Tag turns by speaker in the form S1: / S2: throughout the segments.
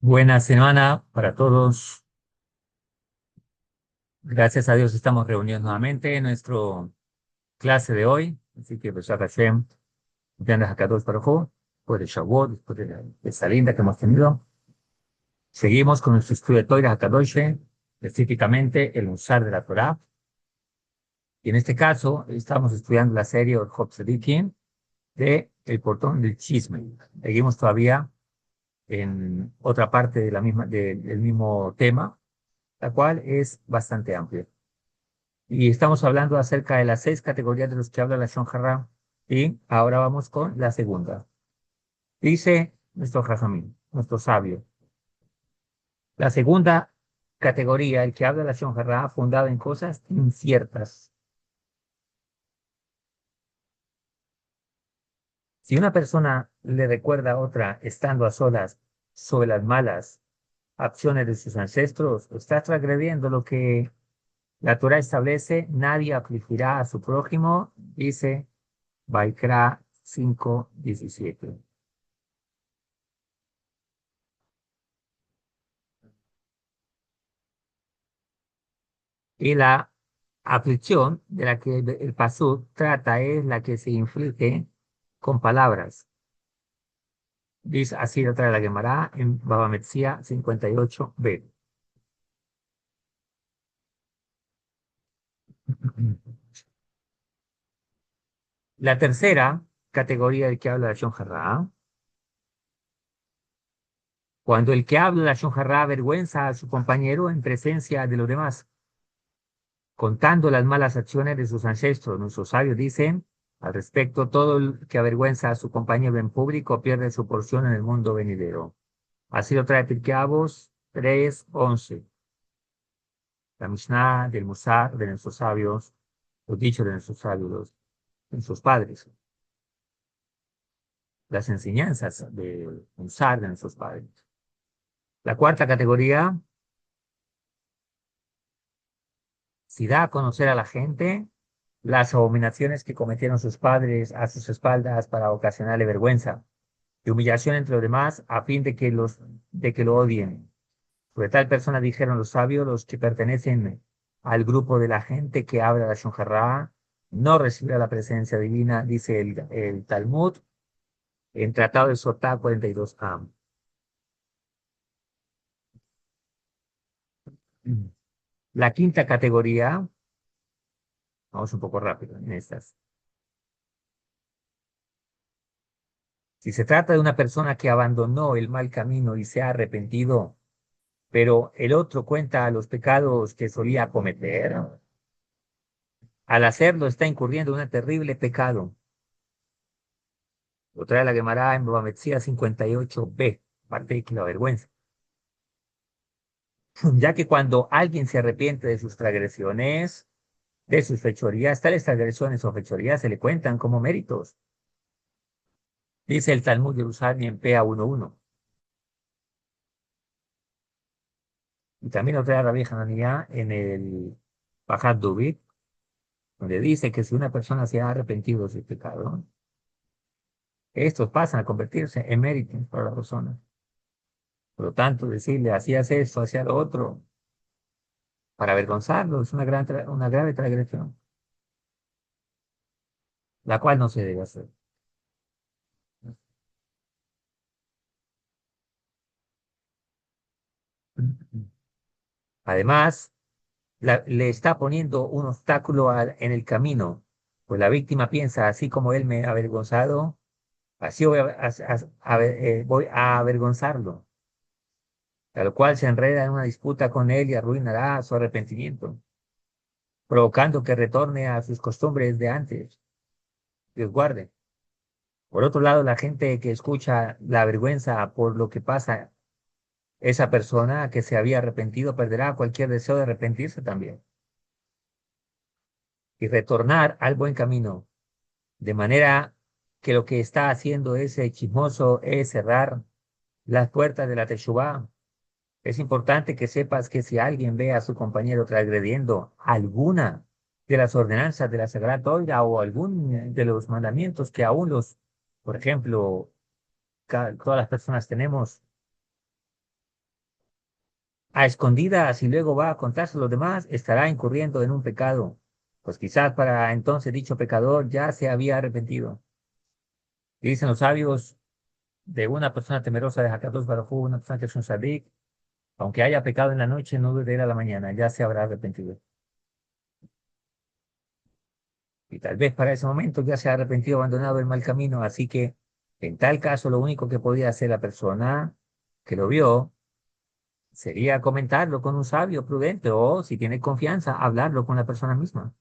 S1: Buena semana para todos. Gracias a Dios estamos reunidos nuevamente en nuestra clase de hoy. Así que, Beshat Hashem, Atiendas a Kadosh Baruj Hu, después de Shavuot, después de esta linda que hemos tenido. Seguimos con nuestro estudio de Torah Kadosh, específicamente el Musar de la Torah. Y en este caso, estamos estudiando la serie Orjot Tzadikim de El Portón del Chisme. Seguimos todavía en otra parte de del mismo tema, la cual es bastante amplia. Y estamos hablando acerca de las 6 categorías de los que habla la Shon Harra. Y ahora vamos con la segunda. Dice nuestro Jajamín, nuestro sabio. La segunda categoría, el que habla la Shon Harra, fundada en cosas inciertas. Si una persona le recuerda a otra estando a solas sobre las malas acciones de sus ancestros, está transgrediendo lo que la Torah establece: nadie afligirá a su prójimo, dice Baikra 5:17. Y la aflicción de la que el pasú trata es la que se inflige con palabras. Dice así lo trae la Gemara en Baba Metzia 58b. La tercera categoría del que habla la Shon Harra, cuando el que habla la Shon Harra avergüenza a su compañero en presencia de los demás, contando las malas acciones de sus ancestros. Nuestros sabios dicen al respecto: todo el que avergüenza a su compañero en público pierde su porción en el mundo venidero. Así lo trae Pirkei Avot 3:11. La Mishnah del Musar de nuestros sabios, los dichos de nuestros sabios, de nuestros padres, las enseñanzas del Musar de nuestros padres. La cuarta categoría, si da a conocer a la gente las abominaciones que cometieron sus padres a sus espaldas para ocasionarle vergüenza y humillación entre los demás, a fin de que lo odien. Sobre tal persona dijeron los sabios: los que pertenecen al grupo de la gente que habla la Shon Harra no recibirá la presencia divina, dice el Talmud en Tratado de Sotá 42a. La quinta categoría, vamos un poco rápido en estas. Si se trata de una persona que abandonó el mal camino y se ha arrepentido, pero el otro cuenta los pecados que solía cometer, al hacerlo está incurriendo en un terrible pecado. Lo trae la Gemara en Bava Metzia 58b, parte de que la vergüenza. Ya que cuando alguien se arrepiente de sus transgresiones, de sus fechorías, tales transgresiones o fechorías se le cuentan como méritos. Dice el Talmud de Yerushalmi en PA 1:1. Y también lo trae Rabbi Hananía en el Pajat Dubit, donde dice que si una persona se ha arrepentido de su pecado, estos pasan a convertirse en méritos para la persona. Por lo tanto, decirle: hacías esto, hacía lo otro, para avergonzarlo, es una grave transgresión, la cual no se debe hacer. Además, le está poniendo un obstáculo en el camino, pues la víctima piensa: así como él me ha avergonzado, así voy a avergonzarlo, tal cual se enreda en una disputa con él y arruinará su arrepentimiento, provocando que retorne a sus costumbres de antes. Dios guarde. Por otro lado, la gente que escucha la vergüenza por lo que pasa, esa persona que se había arrepentido perderá cualquier deseo de arrepentirse también y retornar al buen camino. De manera que lo que está haciendo ese chismoso es cerrar las puertas de la Teshuvá. Es importante que sepas que si alguien ve a su compañero transgrediendo alguna de las ordenanzas de la Sagrada Torah o algún de los mandamientos que aún por ejemplo, todas las personas tenemos, a escondidas y luego va a contarse a los demás, estará incurriendo en un pecado. Pues quizás para entonces dicho pecador ya se había arrepentido. Y dicen los sabios de una persona temerosa de Hakadosh Baruj Hu, una persona que es un sadik, aunque haya pecado en la noche, no debe ir a la mañana, ya se habrá arrepentido. Y tal vez para ese momento ya se ha arrepentido, abandonado el mal camino. Así que en tal caso, lo único que podía hacer la persona que lo vio sería comentarlo con un sabio prudente o, si tiene confianza, hablarlo con la persona misma.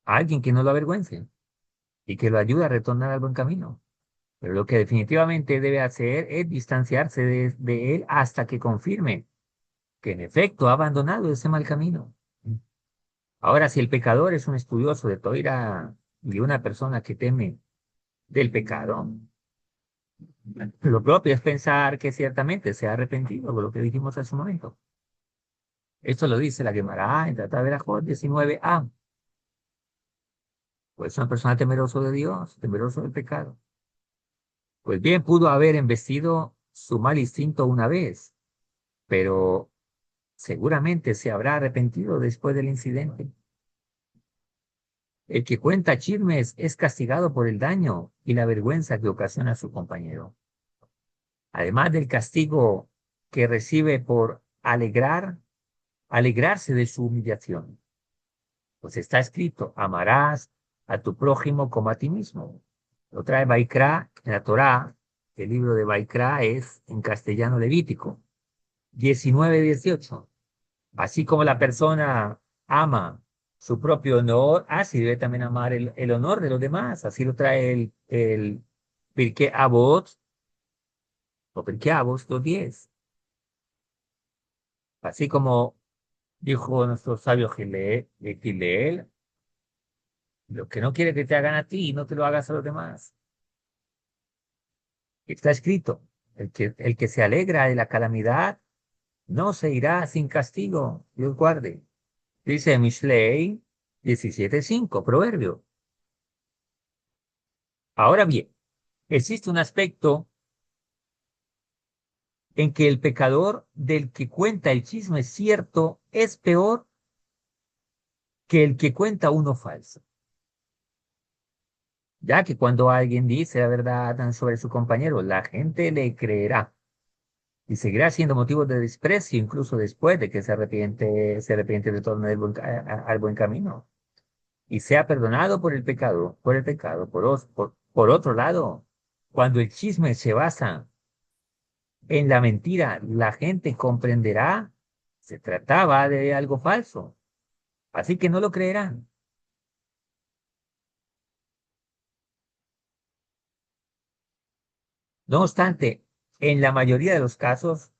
S1: Alguien que no lo avergüence y que lo ayude a retornar al buen camino. Pero lo que definitivamente debe hacer es distanciarse de él hasta que confirme que en efecto ha abandonado ese mal camino. Ahora, si el pecador es un estudioso de Toira y una persona que teme del pecado, lo propio es pensar que ciertamente se ha arrepentido de lo que dijimos hace un momento. Esto lo dice la Gemara en Trata de Berajot 19a. Pues una persona temeroso de Dios, temeroso del pecado. Pues bien, pudo haber embestido su mal instinto una vez, pero seguramente se habrá arrepentido después del incidente. El que cuenta chismes es castigado por el daño y la vergüenza que ocasiona a su compañero. Además del castigo que recibe por alegrarse de su humillación. Pues está escrito, amarás a tu prójimo como a ti mismo. Lo trae Baikra en la Torá. El libro de Baikra es en castellano levítico, 19:18. Así como la persona ama su propio honor, así debe también amar el honor de los demás. Así lo trae el Pirkei Avot, o Pirkei Avot 2:10. Así como dijo nuestro sabio Gileel, lo que no quiere que te hagan a ti, no te lo hagas a los demás. Está escrito, el que se alegra de la calamidad no se irá sin castigo. Dios guarde. Dice Mishlei 17:5, proverbio. Ahora bien, existe un aspecto en que el pecador del que cuenta el chisme cierto es peor que el que cuenta uno falso. Ya que cuando alguien dice la verdad sobre su compañero, la gente le creerá y seguirá siendo motivo de desprecio incluso después de que se arrepiente de torno al buen camino y sea perdonado por el pecado. Por otro lado, cuando el chisme se basa en la mentira, la gente comprenderá se trataba de algo falso, así que no lo creerán. No obstante, en la mayoría de los casos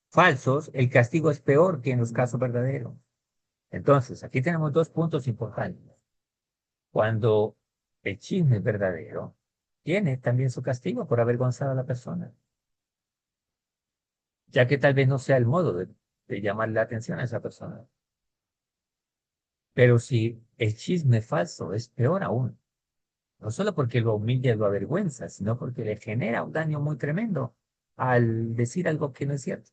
S1: falsos, el castigo es peor que en los casos verdaderos. Entonces, aquí tenemos dos puntos importantes. Cuando el chisme es verdadero, tiene también su castigo por avergonzar a la persona, ya que tal vez no sea el modo de llamar la atención a esa persona. Pero si el chisme es falso, es peor aún. No solo porque lo humilla y lo avergüenza, sino porque le genera un daño muy tremendo al decir algo que no es cierto.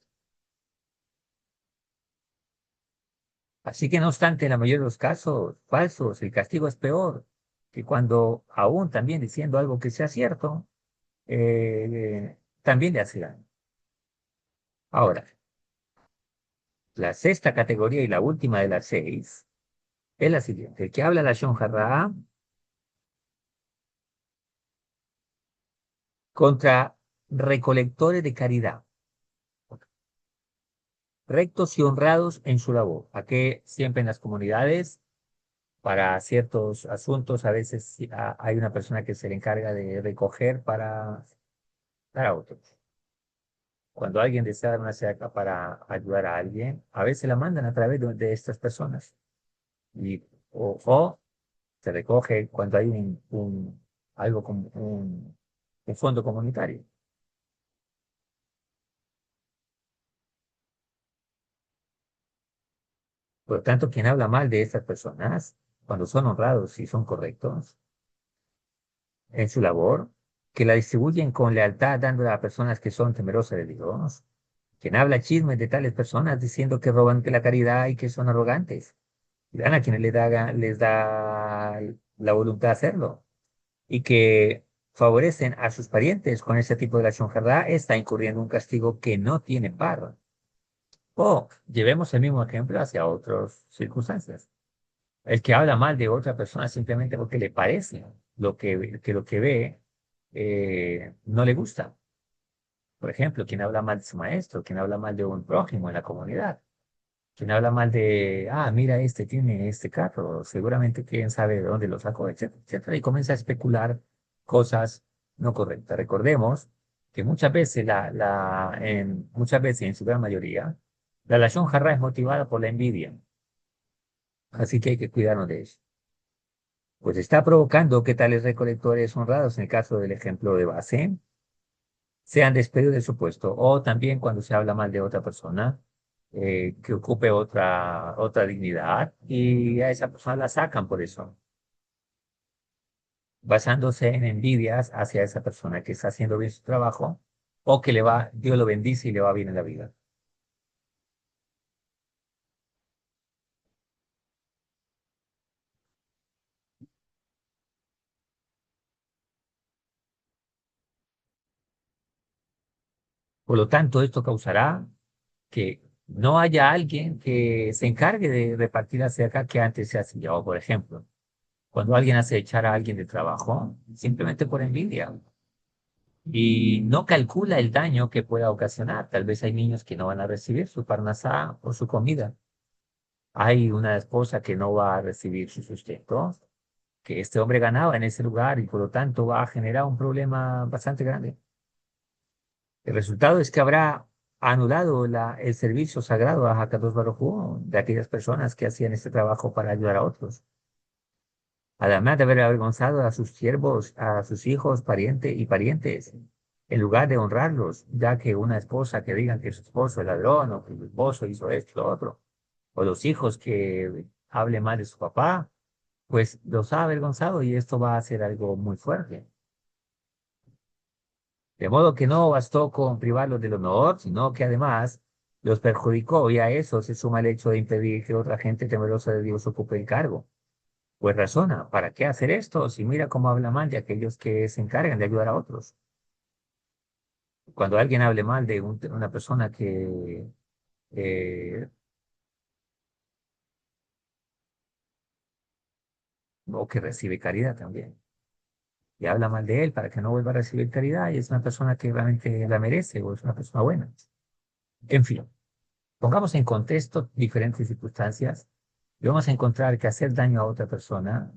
S1: Así que no obstante, en la mayoría de los casos falsos, el castigo es peor que cuando aún también diciendo algo que sea cierto, también le hace daño. Ahora, la sexta categoría y la última de las seis es la siguiente. El que habla la Shon Hará contra recolectores de caridad, rectos y honrados en su labor. Aquí siempre en las comunidades, para ciertos asuntos, a veces sí, hay una persona que se le encarga de recoger para otros. Cuando alguien desea dar una cerca para ayudar a alguien, a veces la mandan a través de estas personas. Y, o se recoge cuando hay algo como un fondo comunitario. Por lo tanto, quien habla mal de estas personas, cuando son honrados y son correctos en su labor, que la distribuyen con lealtad dándola a personas que son temerosas de Dios. Quien habla chismes de tales personas diciendo que roban de la caridad y que son arrogantes. Y dan a quienes les da la voluntad de hacerlo. Y que favorecen a sus parientes con ese tipo de la shonjará, está incurriendo en un castigo que no tiene par. O llevemos el mismo ejemplo hacia otras circunstancias. El que habla mal de otra persona simplemente porque le parece lo que ve no le gusta. Por ejemplo, quien habla mal de su maestro, quien habla mal de un prójimo en la comunidad, quien habla mal de, mira, este tiene este carro, seguramente quién sabe de dónde lo sacó, etcétera, etcétera, y comienza a especular cosas no correctas. Recordemos que muchas veces, en su gran mayoría, la relación jarra es motivada por la envidia, así que hay que cuidarnos de eso. Pues está provocando que tales recolectores honrados, en el caso del ejemplo de base, sean despedidos de su puesto, o también cuando se habla mal de otra persona, que ocupe otra dignidad, y a esa persona la sacan por eso, basándose en envidias hacia esa persona que está haciendo bien su trabajo, o que Dios lo bendice y le va bien en la vida. Por lo tanto, esto causará que no haya alguien que se encargue de repartir acerca que antes se hacía. O, por ejemplo, cuando alguien hace echar a alguien de trabajo, simplemente por envidia, y no calcula el daño que pueda ocasionar. Tal vez hay niños que no van a recibir su parnasá o su comida. Hay una esposa que no va a recibir su sustento, que este hombre ganaba en ese lugar y por lo tanto va a generar un problema bastante grande. El resultado es que habrá anulado el servicio sagrado a Hakadosh Baruj Hu de aquellas personas que hacían este trabajo para ayudar a otros. Además de haber avergonzado a sus siervos, a sus hijos, parientes y parientes, en lugar de honrarlos, ya que una esposa que digan que su esposo es ladrón o que su esposo hizo esto, lo otro, o los hijos que hable mal de su papá, pues los ha avergonzado y esto va a ser algo muy fuerte. De modo que no bastó con privarlos del honor, sino que además los perjudicó y a eso se suma el hecho de impedir que otra gente temerosa de Dios ocupe el cargo. Pues razona, ¿para qué hacer esto? Si mira cómo habla mal de aquellos que se encargan de ayudar a otros. Cuando alguien hable mal de una persona eh, o que recibe caridad también, y habla mal de él para que no vuelva a recibir caridad, y es una persona que realmente la merece o es una persona buena. En fin, pongamos en contexto diferentes circunstancias y vamos a encontrar que hacer daño a otra persona,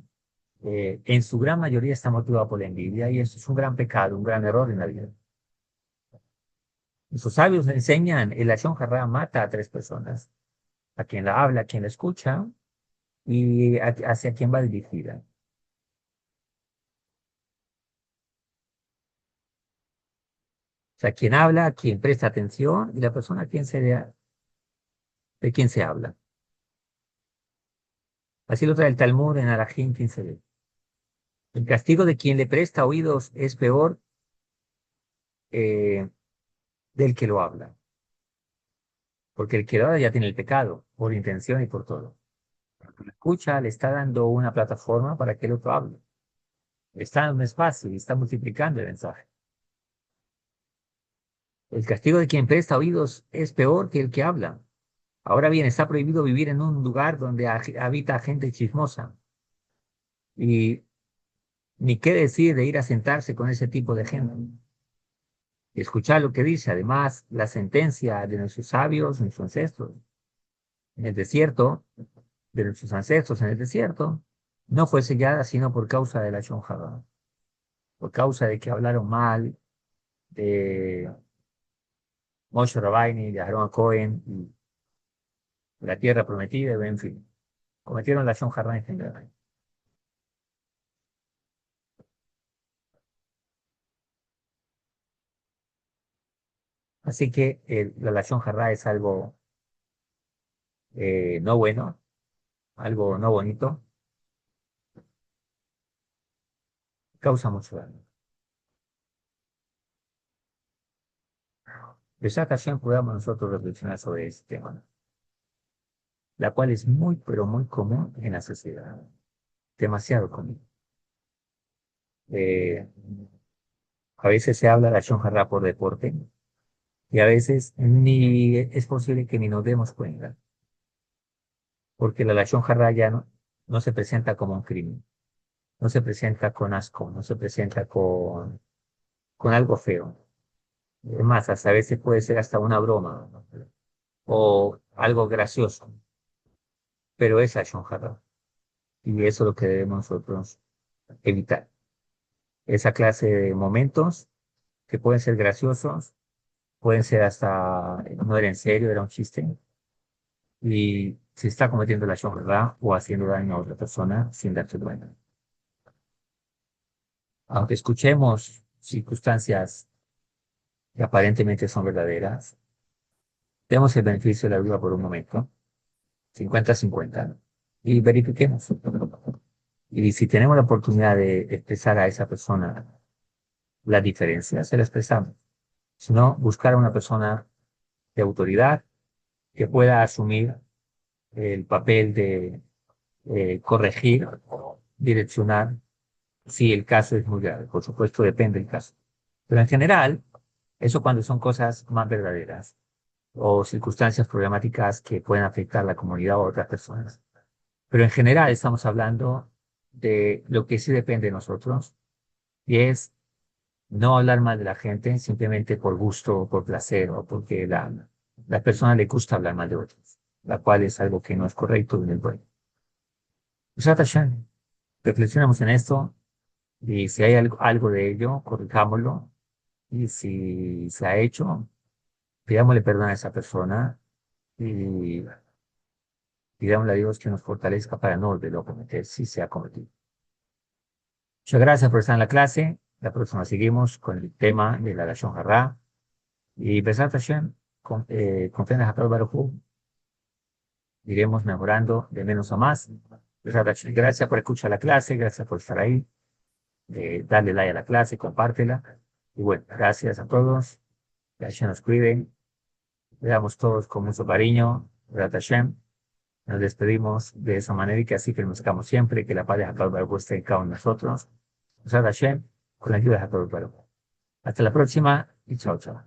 S1: en su gran mayoría está motivado por la envidia, y eso es un gran pecado, un gran error en la vida. Sus sabios le enseñan, el Lashon Hará mata a tres personas, a quien la habla, a quien la escucha y hacia quien va dirigida. O sea, quien habla, a quien presta atención y la persona a de quien se habla. Así lo trae el Talmud en Arajim 15b. El castigo de quien le presta oídos es peor eh, del que lo habla, porque el que lo habla ya tiene el pecado, por intención y por todo. El que lo escucha le está dando una plataforma para que el otro hable. Le está dando un espacio y está multiplicando el mensaje. El castigo de quien presta oídos es peor que el que habla. Ahora bien, está prohibido vivir en un lugar donde habita gente chismosa. Y ni qué decir de ir a sentarse con ese tipo de gente. Y escuchar lo que dice. Además, la sentencia de nuestros sabios, nuestros ancestros, en el desierto, de nuestros ancestros en el desierto, no fue sellada sino por causa de la Shonjaba, por causa de que hablaron mal de Moshe Rabbeinu, de Aarón Cohen, y la tierra prometida, en fin, cometieron la Shonjaba en general. Así que la Lashon Hara es algo no bueno, algo no bonito, causa mucho daño. Besat Hashem podamos nosotros reflexionar sobre este tema, la cual es muy, pero muy común en la sociedad, demasiado común. Eh, a veces se habla de Lashon Hara por deporte y a veces ni es posible que ni nos demos cuenta, porque la Lashon Hara ya no se presenta como un crimen, no se presenta con asco, no se presenta con algo feo. Es más, hasta a veces puede ser hasta una broma, ¿no? O algo gracioso, pero es Lashon Hara. Y eso es lo que debemos nosotros evitar. Esa clase de momentos que pueden ser graciosos, pueden ser hasta, no era en serio, era un chiste, y se está cometiendo la Hara o haciendo daño a otra persona sin darse cuenta. Aunque escuchemos circunstancias que aparentemente son verdaderas, demos el beneficio de la duda por un momento, 50-50, y verifiquemos. Y si tenemos la oportunidad de expresar a esa persona la diferencia, se la expresamos. Si no, buscar a una persona de autoridad que pueda asumir el papel de corregir o direccionar si el caso es muy grave. Por supuesto, depende del caso. Pero en general, eso cuando son cosas más verdaderas o circunstancias problemáticas que pueden afectar a la comunidad o a otras personas. Pero en general estamos hablando de lo que sí depende de nosotros y es no hablar mal de la gente simplemente por gusto o por placer o porque la persona le gusta hablar mal de otros, la cual es algo que no es correcto ni es bueno. Besat Hashem, reflexionamos en esto y si hay algo de ello, corrijámoslo y si se ha hecho, pidámosle perdón a esa persona y pidámosle a Dios que nos fortalezca para no volverlo a cometer si se ha cometido. Muchas gracias por estar en la clase. La próxima seguimos con el tema de la Lashon Hara. Y Besat Hashem, confiando en Hakadosh Baruj Hu, iremos mejorando de menos a más. Besat Hashem, gracias por escuchar la clase, gracias por estar ahí. Dale like a la clase, compártela. Y bueno, gracias a todos. Que Hashem nos cuide. Veamos todos con mucho cariño. Besat Hashem. Nos despedimos de esa manera y que así permanezcamos siempre, que la paz de Hakadosh Baruj Hu esté en cada uno de nosotros. Besat Hashem, con la ayuda de Hakadosh Baruj Hu. Hasta la próxima y chao, chao.